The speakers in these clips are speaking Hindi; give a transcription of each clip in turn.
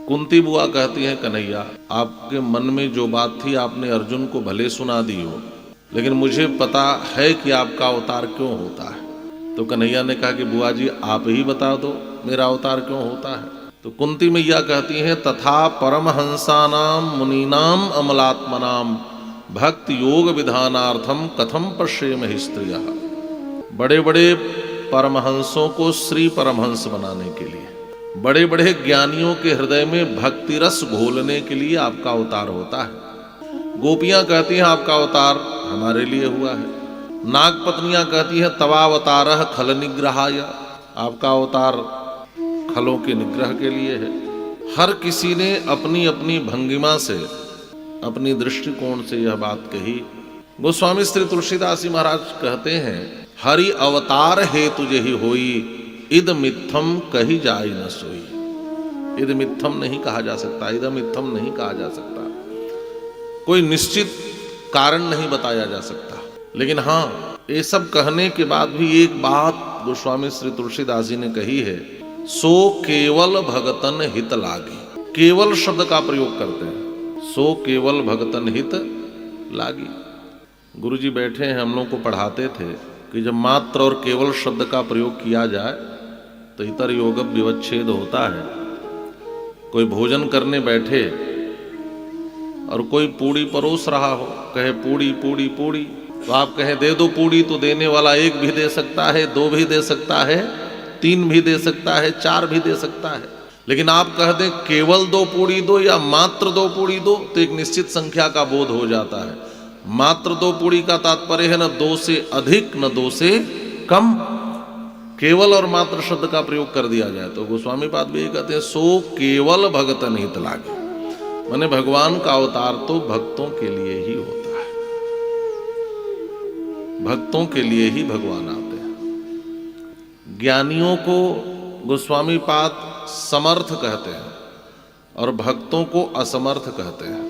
कुंती बुआ कहती हैं, कन्हैया आपके मन में जो बात थी आपने अर्जुन को भले सुना दी हो, लेकिन मुझे पता है कि आपका अवतार क्यों होता है। तो कन्हैया ने कहा कि बुआ जी आप ही बता दो मेरा अवतार क्यों होता है। तो कुंती मैया कहती हैं, तथा परमहंसानाम मुनीनाम अमलात्मनाम भक्ति योग विधानार्थम कथम पश्येम हि स्त्रियः। बड़े बड़े परमहंसों को श्री परमहंस बनाने के लिए, बड़े बड़े ज्ञानियों के हृदय में भक्ति रस घोलने के लिए आपका अवतार होता है। गोपियां कहती हैं आपका अवतार हमारे लिए हुआ है। नागपत्नियां कहती हैं तवावतारः खल निग्रहाय, आपका अवतार खलों के निग्रह के लिए है। हर किसी ने अपनी अपनी भंगिमा से, अपनी दृष्टिकोण से यह बात कही। गोस्वामी श्री तुलसीदास जी महाराज कहते हैं, हरि अवतार हेतु जेहि होई इद मिथ्यम कही जाय न सोई। इद मिथ्यम नहीं कहा जा सकता, इद मिथ्यम नहीं कहा जा सकता, कोई निश्चित कारण नहीं बताया जा सकता। लेकिन हाँ, ये सब कहने के बाद भी एक बात गोस्वामी श्री तुलसीदास जी ने कही है, सो केवल भगतन हित लागी। केवल शब्द का प्रयोग करते हैं, सो केवल भगतन हित लागी। गुरुजी बैठे हैं, हम लोग को पढ़ाते थे कि जब मात्र और केवल शब्द का प्रयोग किया जाए तो इतर योग विवच्छेद होता है। कोई भोजन करने बैठे और कोई पूड़ी परोस रहा हो, कहे पूड़ी पूड़ी पूड़ी, तो आप कहें दे दो पूड़ी, तो देने वाला एक भी दे सकता है, दो भी दे सकता है, तीन भी दे सकता है, चार भी दे सकता है। लेकिन आप कह दें केवल दो पूड़ी दो या मात्र दो पूड़ी दो, तो एक निश्चित संख्या का बोध हो जाता है। मात्र दो पूड़ी का तात्पर्य है न दो से अधिक न दो से कम। केवल और मात्र शब्द का प्रयोग कर दिया जाए तो गोस्वामी पाद भी कहते हैं, सो केवल भगतन हित लागे। माने भगवान का अवतार तो भक्तों के लिए ही होता है, भक्तों के लिए ही भगवान आते हैं। ज्ञानियों को गोस्वामी पाद समर्थ कहते हैं और भक्तों को असमर्थ कहते हैं।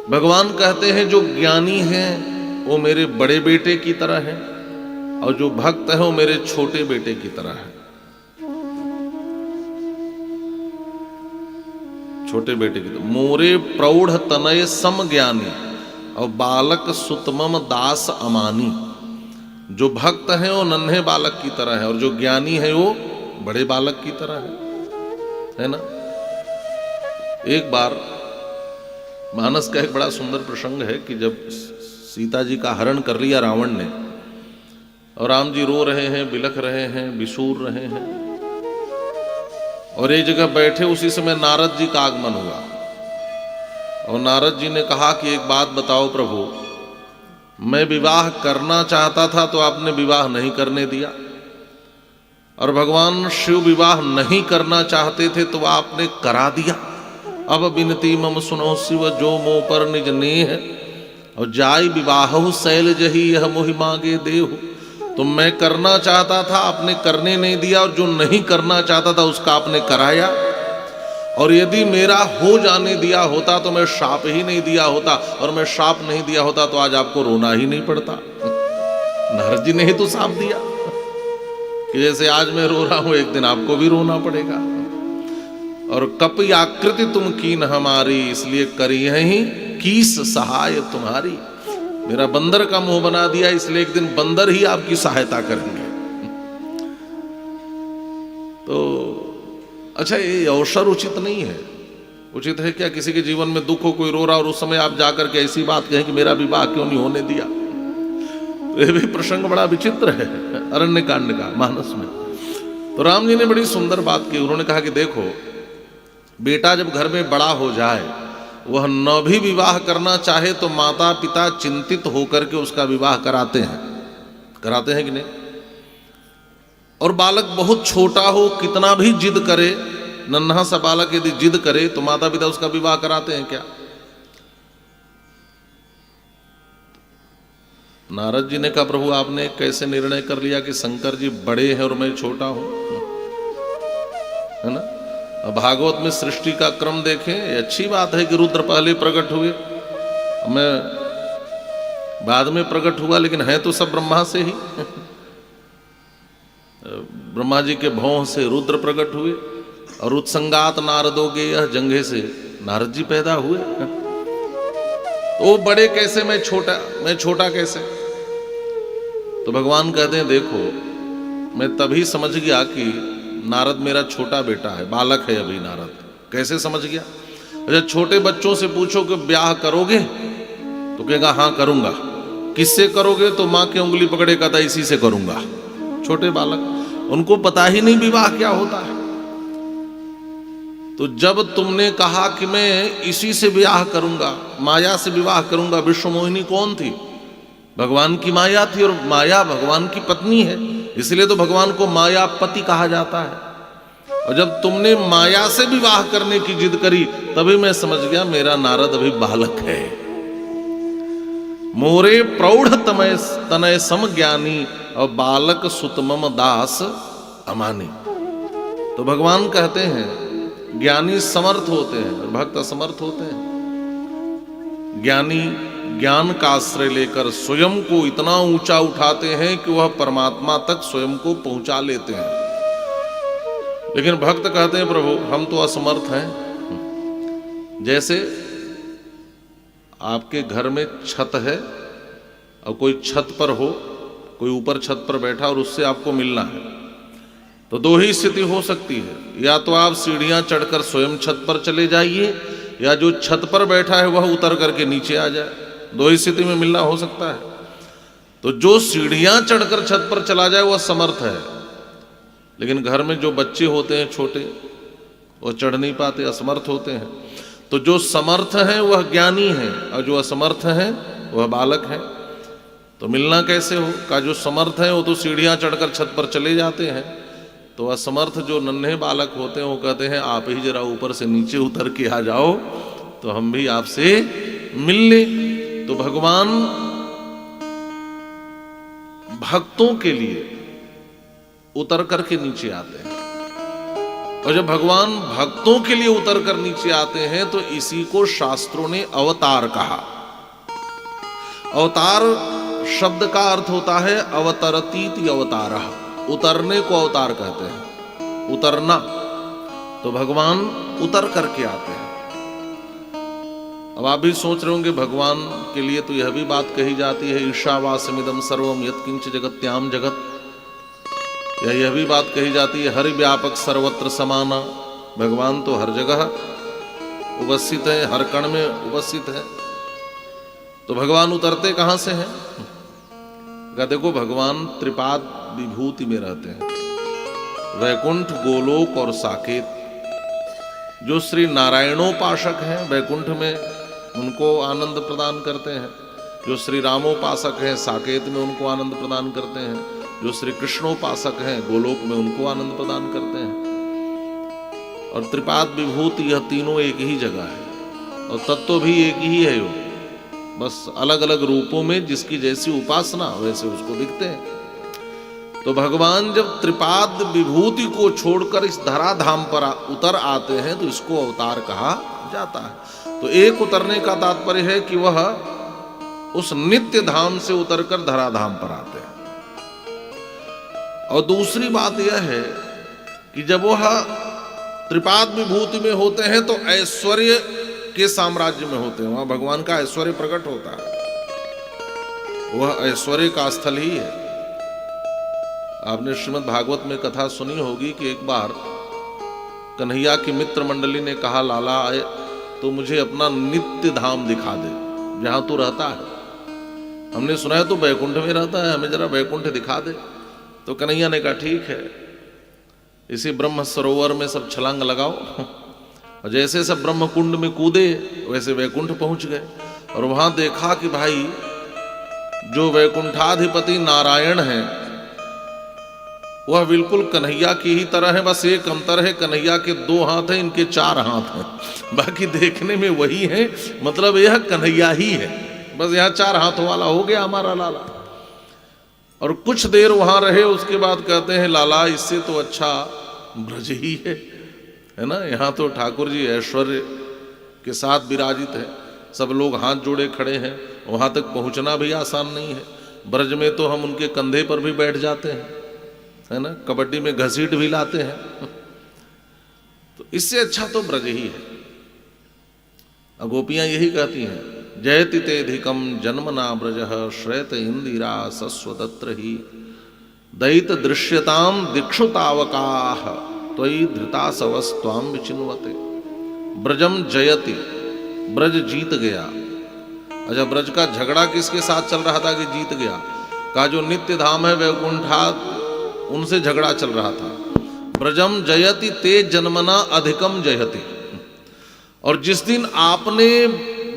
भगवान कहते हैं जो ज्ञानी हैं वो मेरे बड़े बेटे की तरह हैं और जो भक्त है वो मेरे छोटे बेटे की तरह है। छोटे बेटे की तरह। मोरे प्रौढ़ तनय सम ज्ञानी और बालक सुतमम दास अमानी। जो भक्त है वो नन्हे बालक की तरह है और जो ज्ञानी है वो बड़े बालक की तरह है ना। एक बार मानस का एक बड़ा सुंदर प्रसंग है कि जब सीता जी का हरण कर लिया रावण ने और राम जी रो रहे हैं, बिलख रहे हैं, बिसूर रहे हैं, और एक जगह बैठे उसी समय नारद जी का आगमन हुआ और नारद जी ने कहा कि एक बात बताओ प्रभु, मैं विवाह करना चाहता था तो आपने विवाह नहीं करने दिया, और भगवान शिव विवाह नहीं करना चाहते थे तो आपने करा दिया। अब बिनती मम सुनो शिव जो मोह पर निज नेह, और जाय विवाह शैल जही यह मोहि मांगे देहु। तो मैं करना चाहता था, आपने करने नहीं दिया, और जो नहीं करना चाहता था उसका आपने कराया। और यदि मेरा हो जाने दिया होता तो मैं शाप ही नहीं दिया होता, और मैं शाप नहीं दिया होता तो आज आपको रोना ही नहीं पड़ता। नारद जी ने ही तो शाप दिया कि जैसे आज मैं रो रहा हूं एक दिन आपको भी रोना पड़ेगा। और कपि आकृति तुम कीन हमारी, इसलिए करी ही कीस सहाय तुम्हारी। मेरा बंदर का मुंह बना दिया, इसलिए एक दिन बंदर ही आपकी सहायता करेंगे। तो अच्छा, ये अवसर उचित नहीं है। उचित है क्या किसी के जीवन में दुख हो, कोई रो रहा और उस समय आप जाकर के ऐसी बात कहें कि मेरा विवाह क्यों नहीं होने दिया। तो ये भी प्रसंग बड़ा विचित्र है अरण्य कांड का, मानस में। तो राम जी ने बड़ी सुंदर बात की। उन्होंने कहा कि देखो बेटा जब घर में बड़ा हो जाए, वह न भी विवाह करना चाहे तो माता पिता चिंतित होकर के उसका विवाह कराते हैं कि नहीं। और बालक बहुत छोटा हो, कितना भी जिद करे, नन्हा सा बालक यदि जिद करे तो माता पिता उसका विवाह कराते हैं क्या। नारद जी ने कहा प्रभु आपने कैसे निर्णय कर लिया कि शंकर जी बड़े हैं और मैं छोटा हूं, है ना। भागवत में सृष्टि का क्रम देखें, अच्छी बात है कि रुद्र पहले प्रकट हुए, मैं बाद में प्रकट हुआ, लेकिन है तो सब ब्रह्मा से ही। ब्रह्मा जी के भौं से रुद्र प्रकट हुए और उत्संगात नारदोगे, यह जंघे से नारद जी पैदा हुए। तो वो बड़े कैसे, मैं छोटा कैसे? तो भगवान कहते हैं देखो, मैं तभी समझ गया कि नारद मेरा छोटा बेटा है, बालक है अभी नारद। कैसे समझ गया? जब छोटे बच्चों से पूछो कि ब्याह करोगे, तो कहेगा हाँ करूंगा। किससे करोगे? तो माँ की उंगली पकड़े कहता इसी से करूंगा। छोटे बालक, उनको पता ही नहीं विवाह क्या होता है। तो जब तुमने कहा कि मैं इसी से विवाह करूंगा, माया से विवाह करूंगा, विश्व मोहिनी कौन थी? भगवान की माया थी, और माया भगवान की पत्नी है, इसलिए तो भगवान को मायापति कहा जाता है। और जब तुमने माया से विवाह करने की जिद करी, तभी मैं समझ गया मेरा नारद अभी बालक है। मोरे प्रौढ़ तनय सम ज्ञानी, और बालक सुतमम दास अमानी। तो भगवान कहते हैं ज्ञानी समर्थ होते हैं और भक्त असमर्थ होते हैं। ज्ञानी ज्ञान का आश्रय लेकर स्वयं को इतना ऊंचा उठाते हैं कि वह परमात्मा तक स्वयं को पहुंचा लेते हैं। लेकिन भक्त कहते हैं प्रभु हम तो असमर्थ हैं। जैसे आपके घर में छत है और कोई छत पर हो, कोई ऊपर छत पर बैठा और उससे आपको मिलना है, तो दो ही स्थिति हो सकती है। या तो आप सीढ़ियां चढ़कर स्वयं छत पर चले जाइए, या जो छत पर बैठा है वह उतर करके नीचे आ जाए। दो ही स्थिति में मिलना हो सकता है। तो जो सीढ़ियां चढ़कर छत पर चला जाए वह समर्थ है। लेकिन घर में जो बच्चे होते हैं छोटे, वो चढ़ नहीं पाते, असमर्थ होते हैं। तो जो समर्थ है वह ज्ञानी है, और जो असमर्थ है वह बालक है। तो मिलना कैसे हो? का जो समर्थ है वो तो सीढ़ियां चढ़कर छत पर चले जाते हैं, तो असमर्थ जो नन्हे बालक होते हैं वो कहते हैं आप ही जरा ऊपर से नीचे उतर के आ जाओ तो हम भी आपसे मिल ले। तो भगवान भक्तों के लिए उतर करके नीचे आते हैं, और जब भगवान भक्तों के लिए उतर कर नीचे आते हैं तो इसी को शास्त्रों ने अवतार कहा। अवतार शब्द का अर्थ होता है अवतरतीति अवतारः, उतरने को अवतार कहते हैं, उतरना। तो भगवान उतर करके आते हैं। अब आप भी सोच रहे होंगे भगवान के लिए तो यह भी बात कही जाती है ईशावास्यमिदं सर्वम यत्किंच जगत्याम जगत, या यह भी बात कही जाती है हरि व्यापक सर्वत्र समाना। भगवान तो हर जगह उपस्थित है, हर कण में उपस्थित है। तो भगवान उतरते कहां से हैं? देखो भगवान त्रिपाद विभूति में रहते हैं, वैकुंठ, गोलोक और साकेत। जो श्री नारायणोपासक हैं वैकुंठ में उनको आनंद प्रदान करते हैं, जो श्री रामोपासक हैं साकेत में उनको आनंद प्रदान करते हैं, जो श्री कृष्णोपासक हैं गोलोक में उनको आनंद प्रदान करते हैं। और त्रिपाद विभूति यह तीनों एक ही जगह है, और तत्व भी एक ही है, बस अलग अलग रूपों में जिसकी जैसी उपासना वैसे उसको दिखते हैं। तो भगवान जब त्रिपाद विभूति को छोड़कर इस धराधाम पर उतर आते हैं तो इसको अवतार कहा जाता है। तो एक उतरने का तात्पर्य है कि वह उस नित्य धाम से उतरकर धराधाम पर आते हैं, और दूसरी बात यह है कि जब वह त्रिपाद विभूति में होते हैं तो ऐश्वर्य के साम्राज्य में होते हैं, वहां भगवान का ऐश्वर्य प्रकट होता है, वह ऐश्वर्य का स्थल ही है। आपने श्रीमद् भागवत में कथा सुनी होगी कि एक बार कन्हैया की मित्र मंडली ने कहा लाला आए तो मुझे अपना नित्य धाम दिखा दे जहां तू रहता है। हमने सुना है तो वैकुंठ में रहता है, हमें जरा वैकुंठ दिखा दे। तो कन्हैया ने कहा ठीक है, इसी ब्रह्म सरोवर में सब छलांग लगाओ। और जैसे सब ब्रह्म कुंड में कूदे वैसे वैकुंठ पहुंच गए, और वहां देखा कि भाई जो वैकुंठाधिपति नारायण है वह बिल्कुल कन्हैया की ही तरह है, बस एक अंतर है कन्हैया के 2 हाथ हैं, इनके 4 हाथ हैं, बाकी देखने में वही है, मतलब यह कन्हैया ही है, बस यहाँ 4 हाथों वाला हो गया हमारा लाला। और कुछ देर वहां रहे, उसके बाद कहते हैं लाला इससे तो अच्छा ब्रज ही है ना, यहाँ तो ठाकुर जी ऐश्वर्य के साथ विराजित है, सब लोग हाथ जोड़े खड़े हैं, वहां तक पहुंचना भी आसान नहीं है। ब्रज में तो हम उनके कंधे पर भी बैठ जाते हैं, है ना, कबड्डी में घसीट भी लाते हैं। इससे अच्छा तो ब्रज ही है। गोपियां यही कहती हैं, जयति तेधिकम जन्मना ब्रजः श्रेत इंदिरा सस्वतत्र ही दयित दृश्यताम दिक्षुतावकाह त्वयि धृता सवस्त्वाम विचिन्वते। ब्रजम जयति, ब्रज जीत गया। अच्छा, ब्रज का झगड़ा किसके साथ चल रहा था कि जीत गया? का जो नित्य धाम है वैकुंठात, उनसे झगड़ा चल रहा था। ब्रजम जयति ते जन्मना अधिकम जयति। और जिस दिन आपने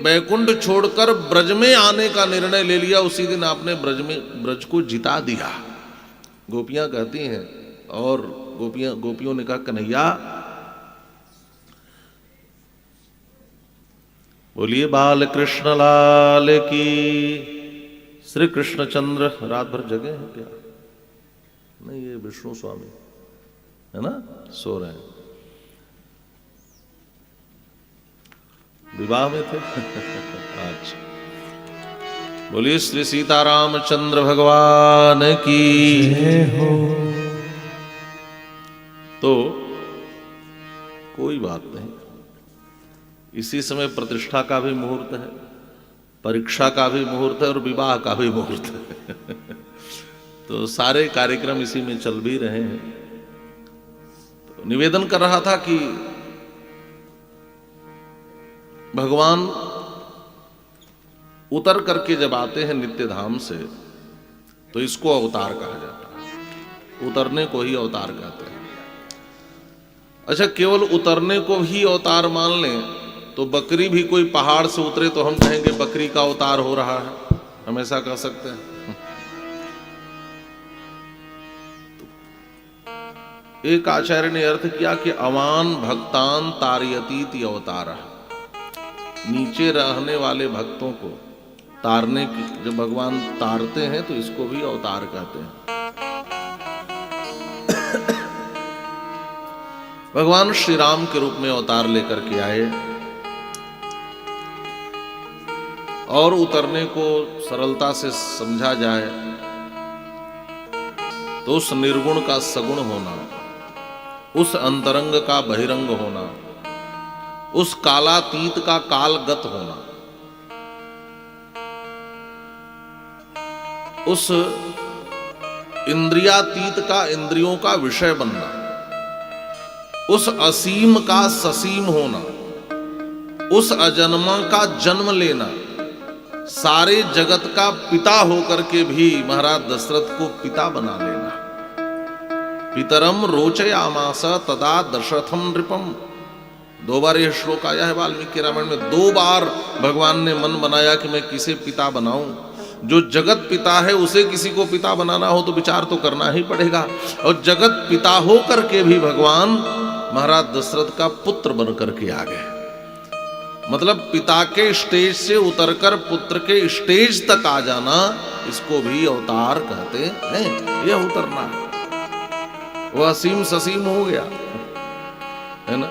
वैकुंठ छोड़कर ब्रज में आने का निर्णय ले लिया, उसी दिन आपने ब्रज को जिता दिया, गोपियां कहती हैं। और गोपियों ने कहा, कन्हैया बोलिए बाल कृष्ण लाल की। श्री कृष्णचंद्र रात भर जगे हैं क्या? नहीं, ये विष्णु स्वामी है ना, सो रहे हैं, विवाह में थे। अच्छा, बोलिए श्री सीतारामचंद्र भगवान की जय हो। तो कोई बात नहीं, इसी समय प्रतिष्ठा का भी मुहूर्त है, परीक्षा का भी मुहूर्त है और विवाह का भी मुहूर्त है। तो सारे कार्यक्रम इसी में चल भी रहे हैं। तो निवेदन कर रहा था कि भगवान उतर करके जब आते हैं नित्य धाम से, तो इसको अवतार कहा जाता है। उतरने को ही अवतार कहते हैं। अच्छा, केवल उतरने को ही अवतार मान लें तो बकरी भी कोई पहाड़ से उतरे तो हम कहेंगे बकरी का अवतार हो रहा है, हम ऐसा कह सकते हैं? एक आचार्य ने अर्थ किया कि अवान भक्तान तारयतीति अवतार। नीचे रहने वाले भक्तों को तारने की, जब भगवान तारते हैं तो इसको भी अवतार कहते हैं। भगवान श्री राम के रूप में अवतार लेकर के आए और उतरने को सरलता से समझा जाए तो उस निर्गुण का सगुण होना, उस अंतरंग का बहिरंग होना, उस कालातीत का कालगत होना, उस इंद्रियातीत का इंद्रियों का विषय बनना, उस असीम का ससीम होना, उस अजन्मा का जन्म लेना, सारे जगत का पिता होकर के भी महाराज दशरथ को पिता बना लेना। पितरम रोचयामास तदा दशरथम नृपम। 2 बार यह श्लोक आया है वाल्मीकि रामायण में। 2 बार भगवान ने मन बनाया कि मैं किसे पिता बनाऊं। जो जगत पिता है उसे किसी को पिता बनाना हो तो विचार तो करना ही पड़ेगा। और जगत पिता हो करके भी भगवान महाराज दशरथ का पुत्र बन करके आ गए। मतलब पिता के स्टेज से उतरकर पुत्र के स्टेज तक आ जाना, इसको भी अवतार कहते हैं। यह उतरना है, वह असीम ससीम हो गया, है ना।